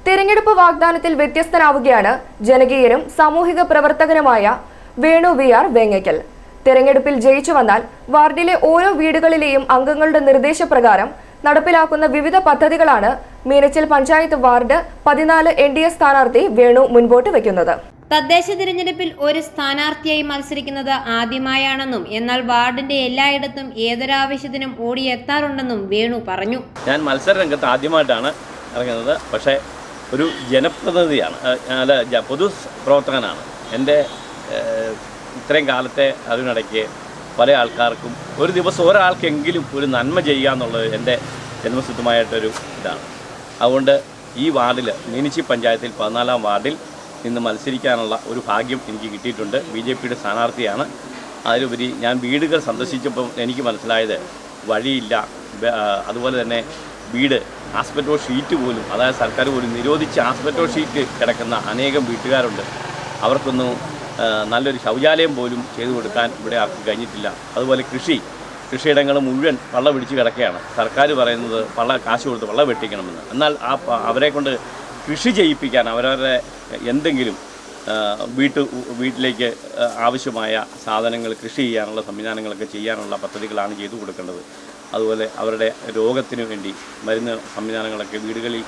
തിരഞ്ഞെടുപ്പ് വാഗ്ദാനത്തിൽ വ്യത്യസ്തനാവുകയാണ് ജനകീയനും സാമൂഹിക പ്രവർത്തകനുമായ വേണു വി.ആർ. വേങ്ങയ്ക്കൽ. തിരഞ്ഞെടുപ്പിൽ ജയിച്ചു വന്നാൽ വാർഡിലെ ഓരോ വീടുകളിലെയും അംഗങ്ങളുടെ നിർദ്ദേശപ്രകാരം നടപ്പിലാക്കുന്ന വിവിധ പദ്ധതികളാണ് മീനച്ചിൽ പഞ്ചായത്ത് വാർഡ് 14 NDA സ്ഥാനാർത്ഥി വേണു മുൻപോട്ട് വയ്ക്കുന്നത്. തദ്ദേശ തിരഞ്ഞെടുപ്പിൽ ഒരു സ്ഥാനാർത്ഥിയായി മത്സരിക്കുന്നത് ആദ്യമായാണെന്നും എന്നാൽ വാർഡിന്റെ എല്ലായിടത്തും ഏതൊരാവശ്യത്തിനും ഓടിയെത്താറുണ്ടെന്നും വേണു പറഞ്ഞു. ഞാൻ മത്സര രംഗത്ത് ആദ്യമായിട്ടാണ് ഇറങ്ങുന്നത്. പക്ഷേ ഒരു ജനപ്രതിനിധിയാണ്, പൊതുപ്രവർത്തകനാണ്. എൻ്റെ ഇത്രയും കാലത്തെ അതിനിടയ്ക്ക് പല ആൾക്കാർക്കും ഒരു ദിവസം ഒരാൾക്കെങ്കിലും ഒരു നന്മ ചെയ്യുക എന്നുള്ളത് എൻ്റെ ജന്മസിദ്ധമായിട്ടൊരു ഇതാണ്. അതുകൊണ്ട് ഈ വാർഡിൽ മീനച്ചിൽ പഞ്ചായത്തിൽ 14-ാം വാർഡിൽ ഇന്ന് മത്സരിക്കാനുള്ള ഒരു ഭാഗ്യം എനിക്ക് കിട്ടിയിട്ടുണ്ട്. BJPയുടെ സ്ഥാനാർത്ഥിയാണ്. അതിലുപരി ഞാൻ വീടുകൾ സന്ദർശിച്ചപ്പം എനിക്ക് മനസ്സിലായത് വഴിയില്ല, അതുപോലെ തന്നെ വീട് ആസ്പെറ്റോ ഷീറ്റ് പോലും, അതായത് സർക്കാർ പോലും നിരോധിച്ച ആസ്പെറ്റോ ഷീറ്റ് കിടക്കുന്ന അനേകം വീട്ടുകാരുണ്ട്. അവർക്കൊന്നും നല്ലൊരു ശൗചാലയം പോലും ചെയ്തു കൊടുക്കാൻ ഇവിടെ ആർക്കും കഴിഞ്ഞിട്ടില്ല. അതുപോലെ കൃഷിയിടങ്ങൾ മുഴുവൻ വള്ളം പിടിച്ച് കിടക്കുകയാണ്. സർക്കാർ പറയുന്നത് കാശ് കൊടുത്ത് വള്ളം വെട്ടിക്കണമെന്ന്. എന്നാൽ അവരെ കൊണ്ട് കൃഷി ചെയ്യിപ്പിക്കാൻ, അവരവരുടെ എന്തെങ്കിലും വീട്ടിലേക്ക് ആവശ്യമായ സാധനങ്ങൾ കൃഷി ചെയ്യാനുള്ള സംവിധാനങ്ങളൊക്കെ ചെയ്യാനുള്ള പദ്ധതികളാണ് ചെയ്തു കൊടുക്കേണ്ടത്. അതുപോലെ അവരുടെ രോഗത്തിന് വേണ്ടി മരുന്ന് സംവിധാനങ്ങളൊക്കെ വീടുകളിൽ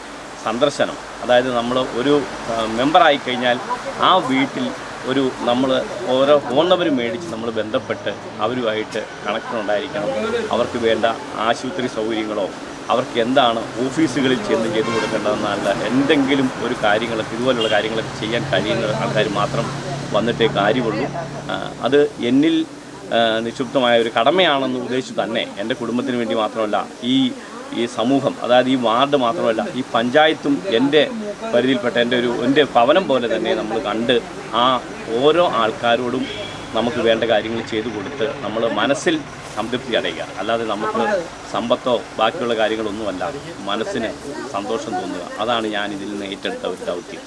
സന്ദർശനം, അതായത് നമ്മൾ ഒരു മെമ്പറായി കഴിഞ്ഞാൽ ആ വീട്ടിൽ നമ്മൾ ഓരോ ഫോൺ നമ്പർ മേടിച്ച് നമ്മൾ ബന്ധപ്പെട്ട് അവരുമായിട്ട് കണക്ഷൻ ഉണ്ടായിരിക്കണം. അവർക്ക് വേണ്ട ആശുപത്രി സൗകര്യങ്ങളോ അവർക്ക് എന്താണ് ഓഫീസുകളിൽ ചെയ്തു കൊടുക്കേണ്ടതെന്നല്ല, എന്തെങ്കിലും ഒരു കാര്യങ്ങളൊക്കെ ഇതുപോലുള്ള കാര്യങ്ങളൊക്കെ ചെയ്യാൻ കഴിയുന്ന ആൾക്കാർ മാത്രം വന്നിട്ടേ കാര്യമുള്ളൂ. അത് എന്നിൽ നിക്ഷിപ്തമായ ഒരു കടമയാണെന്ന് ഉദ്ദേശിച്ചു തന്നെ എൻ്റെ കുടുംബത്തിന് വേണ്ടി മാത്രമല്ല, ഈ സമൂഹം, അതായത് ഈ വാർഡ് മാത്രമല്ല, ഈ പഞ്ചായത്തും എൻ്റെ പരിധിയിൽപ്പെട്ട എൻ്റെ ഭവനം പോലെ തന്നെ നമ്മൾ കണ്ട് ആ ഓരോ ആൾക്കാരോടും നമുക്ക് വേണ്ട കാര്യങ്ങൾ ചെയ്തു കൊടുത്ത് നമ്മൾ മനസ്സിൽ സംതൃപ്തി അടയുക. അല്ലാതെ നമുക്ക് സമ്പത്തോ ബാക്കിയുള്ള കാര്യങ്ങളൊന്നുമല്ല, മനസ്സിന് സന്തോഷം തോന്നുക. അതാണ് ഞാൻ ഇതിൽ നിന്ന് ഏറ്റെടുത്ത ഒരു ദൗത്യം.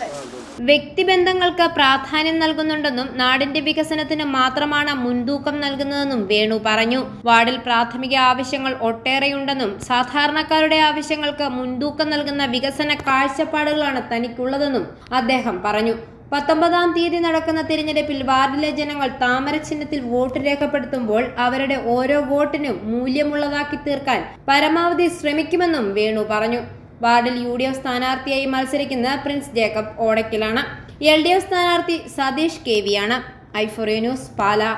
വ്യക്തിബന്ധങ്ങൾക്ക് പ്രാധാന്യം നൽകുന്നുണ്ടെന്നും നാടിന്റെ വികസനത്തിന് മാത്രമാണ് മുൻതൂക്കം നൽകുന്നതെന്നും വേണു പറഞ്ഞു. വാർഡിൽ പ്രാഥമിക ആവശ്യങ്ങൾ ഒട്ടേറെയുണ്ടെന്നും സാധാരണക്കാരുടെ ആവശ്യങ്ങൾക്ക് മുൻതൂക്കം നൽകുന്ന വികസന കാഴ്ചപ്പാടുകളാണ് തനിക്കുള്ളതെന്നും അദ്ദേഹം പറഞ്ഞു. 19-ാം തീയതി നടക്കുന്ന തിരഞ്ഞെടുപ്പിൽ വാർഡിലെ ജനങ്ങൾ താമര ചിഹ്നത്തിൽ വോട്ട് രേഖപ്പെടുത്തുമ്പോൾ അവരുടെ ഓരോ വോട്ടിനും മൂല്യമുള്ളതാക്കി തീർക്കാൻ പരമാവധി ശ്രമിക്കുമെന്നും വേണു പറഞ്ഞു. വാർഡിൽ UDF സ്ഥാനാർത്ഥിയായി മത്സരിക്കുന്ന പ്രിൻസ് ജേക്കബ് ഓടയ്ക്കലാണ്. LDF സ്ഥാനാർത്ഥി സതീഷ് KV ആണ്. i4A news, Pala.